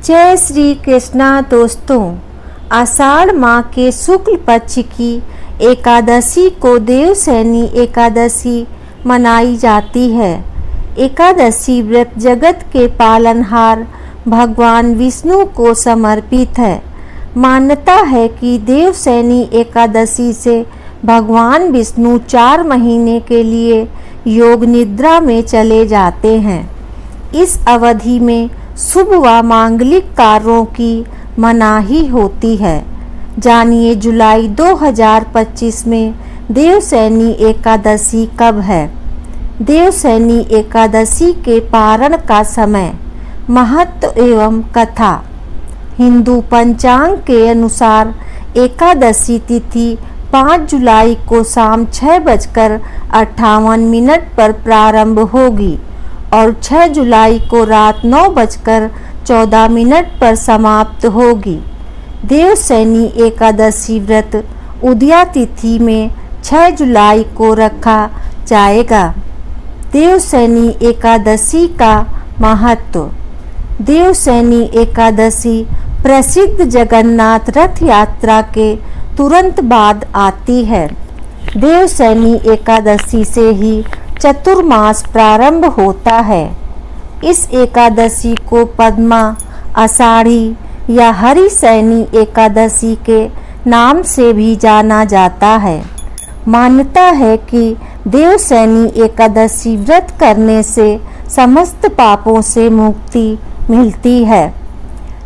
जय श्री कृष्णा दोस्तों। आषाढ़ माह के शुक्ल पक्ष की एकादशी को देवशयनी एकादशी मनाई जाती है। एकादशी व्रत जगत के पालनहार भगवान विष्णु को समर्पित है। मान्यता है कि देवशयनी एकादशी से भगवान विष्णु 4 महीने के लिए योग निद्रा में चले जाते हैं। इस अवधि में शुभ व मांगलिक कार्यों की मनाही होती है। जानिए जुलाई 2025 में देवशयनी एकादशी कब है। देवशयनी एकादशी के पारण का समय, महत्व एवं कथा। हिंदू पंचांग के अनुसार एकादशी तिथि 5 जुलाई को शाम 6:58 पर प्रारंभ होगी और 6 जुलाई को रात 9:14 पर समाप्त होगी। देवशयनी एकादशी व्रत उदया तिथि में 6 जुलाई को रखा जाएगा। देवशयनी एकादशी का महत्व। देवशयनी एकादशी प्रसिद्ध जगन्नाथ रथ यात्रा के तुरंत बाद आती है। देवशयनी एकादशी से ही चतुर्मास प्रारंभ होता है। इस एकादशी को पद्मा, आषाढ़ी या हरिशयनी एकादशी के नाम से भी जाना जाता है। मान्यता है कि देवशयनी एकादशी व्रत करने से समस्त पापों से मुक्ति मिलती है,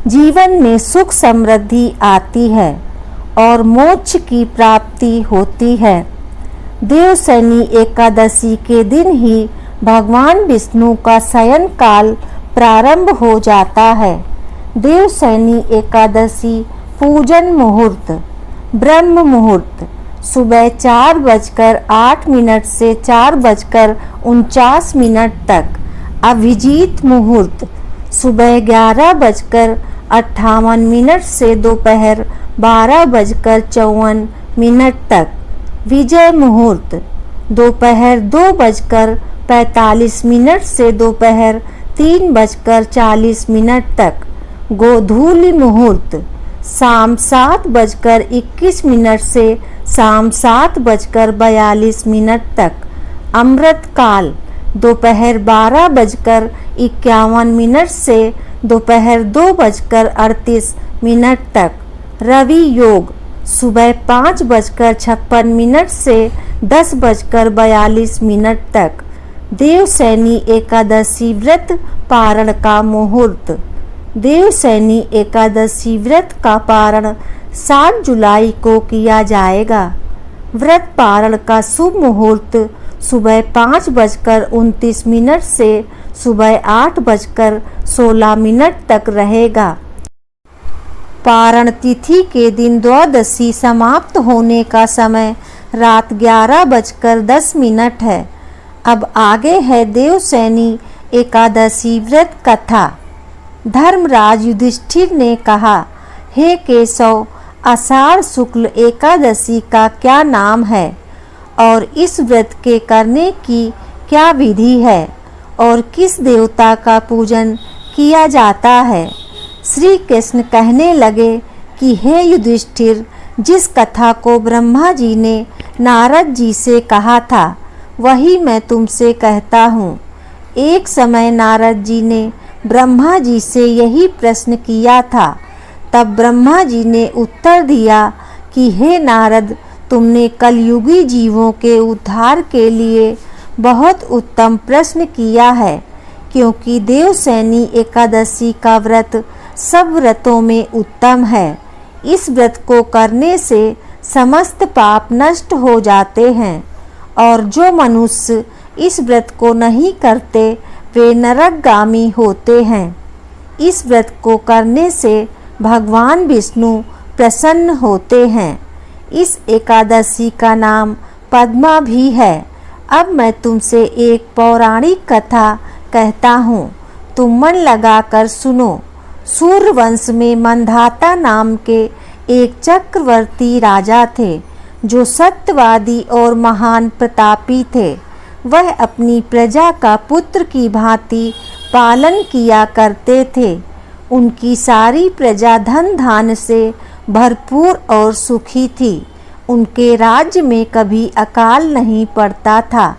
जीवन में सुख समृद्धि आती है और मोक्ष की प्राप्ति होती है। देवशयनी एकादशी के दिन ही भगवान विष्णु का शयन काल प्रारंभ हो जाता है। देवशयनी एकादशी पूजन मुहूर्त। ब्रह्म मुहूर्त सुबह 4:08 से 4:49 तक। अभिजीत मुहूर्त सुबह 11:58 से दोपहर 12:54 तक। विजय मुहूर्त दोपहर 2:45 से दोपहर 3:40 तक। गोधूली मुहूर्त शाम 7:21 से शाम 7:42 तक। अमृत काल दोपहर 12:51 से दोपहर 2:38 तक। रवि योग सुबह 5:56 से 10:42 तक। देवशयनी एकादशी व्रत पारण का मुहूर्त। देवशयनी एकादशी व्रत का पारण 7 जुलाई को किया जाएगा। व्रत पारण का शुभ मुहूर्त सुबह 5:29 से सुबह 8:16 तक रहेगा। पारण तिथि के दिन द्वादशी समाप्त होने का समय रात 11:10 है। अब आगे है देवशयनी एकादशी व्रत कथा। धर्मराज युधिष्ठिर ने कहा, हे केशव, आषाढ़ शुक्ल एकादशी का क्या नाम है और इस व्रत के करने की क्या विधि है और किस देवता का पूजन किया जाता है। श्री कृष्ण कहने लगे कि हे युधिष्ठिर, जिस कथा को ब्रह्मा जी ने नारद जी से कहा था वही मैं तुमसे कहता हूँ। एक समय नारद जी ने ब्रह्मा जी से यही प्रश्न किया था। तब ब्रह्मा जी ने उत्तर दिया कि हे नारद, तुमने कलयुगी जीवों के उद्धार के लिए बहुत उत्तम प्रश्न किया है, क्योंकि देवशयनी एकादशी का व्रत सब व्रतों में उत्तम है। इस व्रत को करने से समस्त पाप नष्ट हो जाते हैं और जो मनुष्य इस व्रत को नहीं करते वे नरकगामी होते हैं। इस व्रत को करने से भगवान विष्णु प्रसन्न होते हैं। इस एकादशी का नाम पद्मा भी है। अब मैं तुमसे एक पौराणिक कथा कहता हूँ, तुम मन लगाकर सुनो। सूर्यवंश में मंधाता नाम के एक चक्रवर्ती राजा थे जो सत्यवादी और महान प्रतापी थे। वह अपनी प्रजा का पुत्र की भांति पालन किया करते थे। उनकी सारी प्रजा धन धान्य से भरपूर और सुखी थी। उनके राज्य में कभी अकाल नहीं पड़ता था।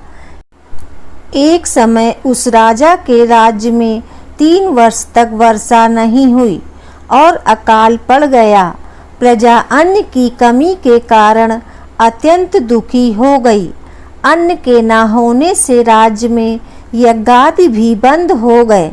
एक समय उस राजा के राज्य में 3 वर्ष तक वर्षा नहीं हुई और अकाल पड़ गया। प्रजा अन्न की कमी के कारण अत्यंत दुखी हो गई। अन्न के न होने से राज्य में यज्ञादि भी बंद हो गए।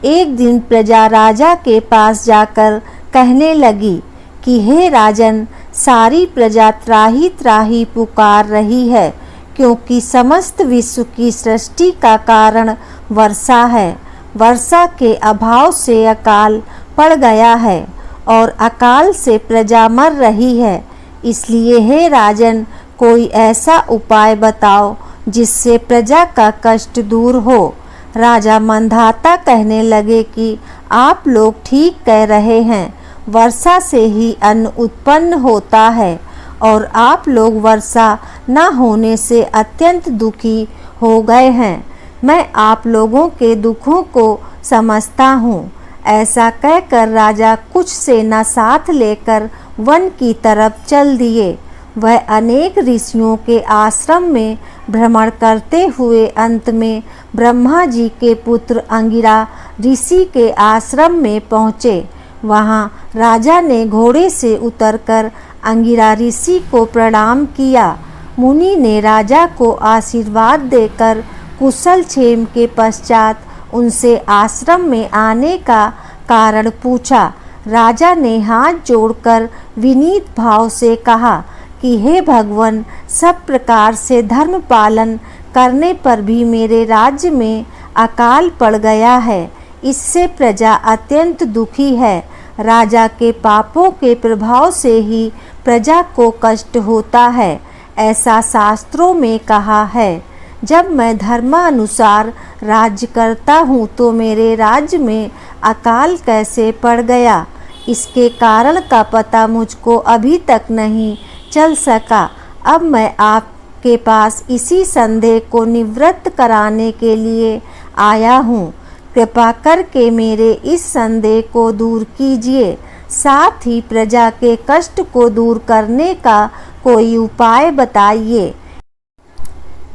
एक दिन प्रजा राजा के पास जाकर कहने लगी कि हे राजन, सारी प्रजा त्राही त्राही पुकार रही है, क्योंकि समस्त विश्व की सृष्टि का कारण वर्षा है। वर्षा के अभाव से अकाल पड़ गया है और अकाल से प्रजा मर रही है। इसलिए हे राजन, कोई ऐसा उपाय बताओ जिससे प्रजा का कष्ट दूर हो। राजा मंधाता कहने लगे कि आप लोग ठीक कह रहे हैं, वर्षा से ही अन्न उत्पन्न होता है और आप लोग वर्षा न होने से अत्यंत दुखी हो गए हैं। मैं आप लोगों के दुखों को समझता हूँ। ऐसा कहकर राजा कुछ सेना साथ लेकर वन की तरफ चल दिए। वह अनेक ऋषियों के आश्रम में भ्रमण करते हुए अंत में ब्रह्मा जी के पुत्र अंगिरा ऋषि के आश्रम में पहुँचे। वहाँ राजा ने घोड़े से उतरकर अंगिरा ऋषि को प्रणाम किया। मुनि ने राजा को आशीर्वाद देकर कुशल क्षेम के पश्चात उनसे आश्रम में आने का कारण पूछा। राजा ने हाथ जोड़कर विनीत भाव से कहा कि हे भगवान, सब प्रकार से धर्म पालन करने पर भी मेरे राज्य में अकाल पड़ गया है। इससे प्रजा अत्यंत दुखी है। राजा के पापों के प्रभाव से ही प्रजा को कष्ट होता है, ऐसा शास्त्रों में कहा है। जब मैं धर्मानुसार राज्य करता हूँ तो मेरे राज्य में अकाल कैसे पड़ गया, इसके कारण का पता मुझको अभी तक नहीं चल सका। अब मैं आपके पास इसी संदेह को निवृत्त कराने के लिए आया हूँ। कृपा करके मेरे इस संदेह को दूर कीजिए, साथ ही प्रजा के कष्ट को दूर करने का कोई उपाय बताइए।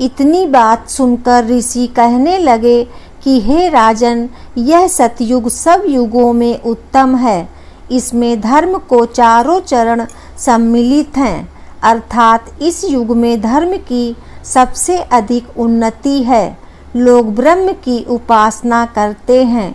इतनी बात सुनकर ऋषि कहने लगे कि हे राजन, यह सतयुग सब युगों में उत्तम है। इसमें धर्म को चारों चरण सम्मिलित हैं, अर्थात इस युग में धर्म की सबसे अधिक उन्नति है। लोग ब्रह्म की उपासना करते हैं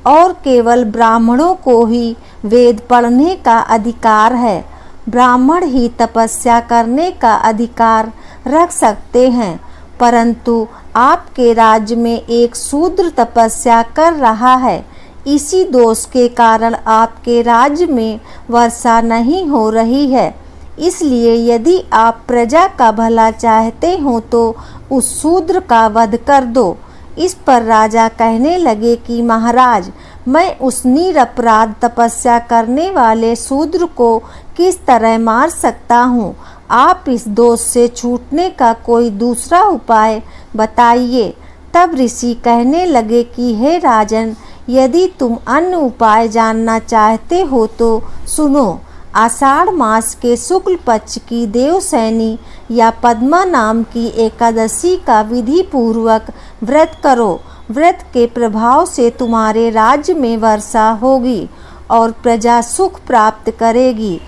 और केवल ब्राह्मणों को ही वेद पढ़ने का अधिकार है। ब्राह्मण ही तपस्या करने का अधिकार रख सकते हैं, परंतु आपके राज्य में एक शूद्र तपस्या कर रहा है। इसी दोष के कारण आपके राज्य में वर्षा नहीं हो रही है। इसलिए यदि आप प्रजा का भला चाहते हो तो उस शूद्र का वध कर दो। इस पर राजा कहने लगे कि महाराज, मैं उस निरपराध तपस्या करने वाले शूद्र को किस तरह मार सकता हूँ? आप इस दोष से छूटने का कोई दूसरा उपाय बताइए। तब ऋषि कहने लगे कि हे राजन, यदि तुम अन्य उपाय जानना चाहते हो तो सुनो। आषाढ़ मास के शुक्ल पक्ष की देवसैनी या पद्मा नाम की एकादशी का विधि पूर्वक व्रत करो। व्रत के प्रभाव से तुम्हारे राज्य में वर्षा होगी और प्रजा सुख प्राप्त करेगी,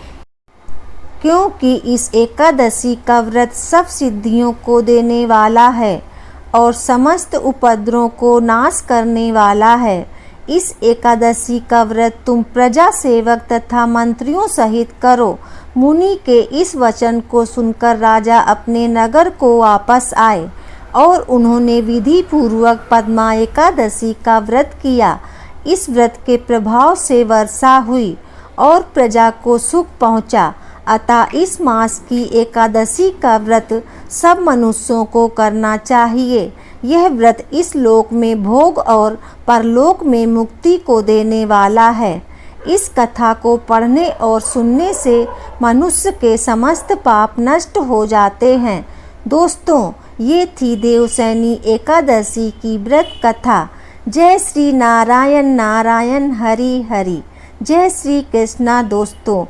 क्योंकि इस एकादशी का व्रत सब सिद्धियों को देने वाला है और समस्त उपद्रवों को नाश करने वाला है। इस एकादशी का व्रत तुम प्रजा सेवक तथा मंत्रियों सहित करो। मुनि के इस वचन को सुनकर राजा अपने नगर को वापस आए और उन्होंने विधि पूर्वक पद्मा एकादशी का व्रत किया। इस व्रत के प्रभाव से वर्षा हुई और प्रजा को सुख पहुंचा। अतः इस मास की एकादशी का व्रत सब मनुष्यों को करना चाहिए। यह व्रत इस लोक में भोग और परलोक में मुक्ति को देने वाला है। इस कथा को पढ़ने और सुनने से मनुष्य के समस्त पाप नष्ट हो जाते हैं। दोस्तों, ये थी देवसैनी एकादशी की व्रत कथा। जय श्री नारायण नारायण हरि हरि। जय श्री कृष्णा दोस्तों।